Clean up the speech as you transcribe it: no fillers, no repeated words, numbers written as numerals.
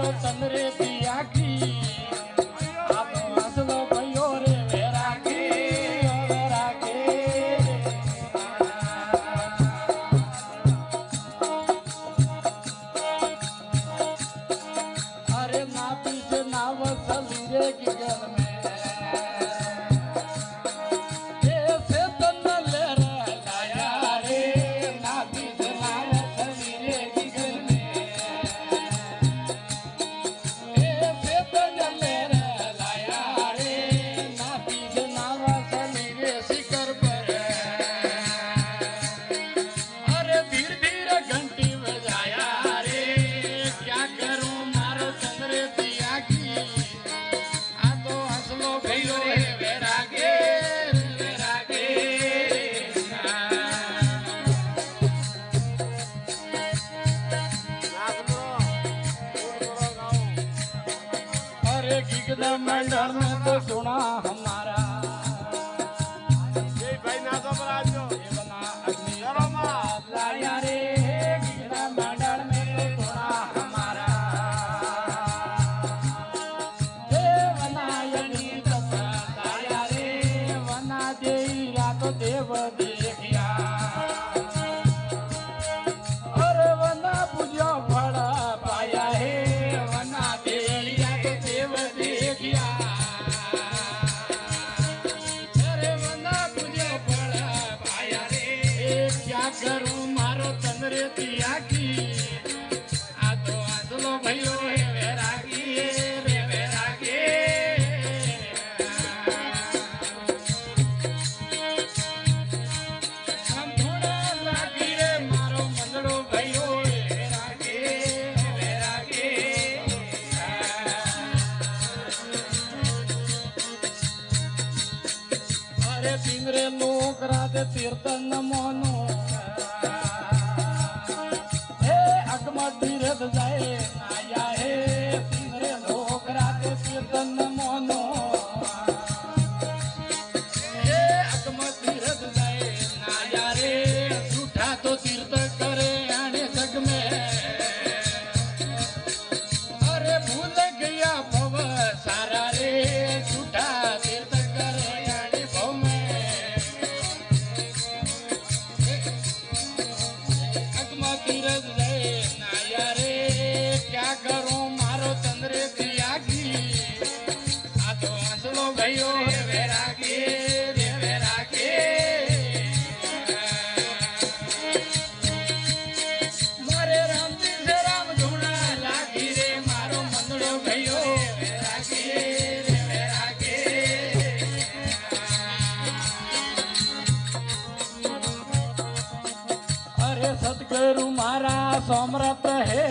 मारो तंदरे दिया की आप हंसलो भयो रे वैरागी वैरागी अरे ना पीछे ना वसली रे की गल में मंडल में तो सुना हमारा भाई ना तो बराजो लाया रे मंडल में तो सुना हमारा देवनायनी लाया रे वना देरा तो देव देखिया अरे वना पूजो फड़ा पाया है वना देरिया तो देव देखिया अरे वना पूजो फड़ा पाया रे क्या करूं मारो तंदरे दिया की आ तो आसलो भयो है वैरागी रे वैरागी हम थोड़ा लागी रे मारो मंदड़ो भयो वैरागी वैरागी अरे पिंगरे लोक राधे तीर्थन मोनो हे अकमत तीरथ जाए नाया हे पिंगरे लोक राधे तीर्थन मोनो हे अकमत तीरथ जाए नाया रे झूठा तो तीर्थ करे आने जग में अरे भूल गया भव सारा रे झूठा तीर्थ करे आने भव में अकमत तीरथ जाए नाया रे क्या करूं मारो तंदरे दिया की आ तो हंसलो भयो रे वैरागी रे वैरागी मारे राम जी से राम धुना लागी रे मारो मंदड़ो भयो वैरागी रे वैरागी अरे सतगुरु मारा समर्थ है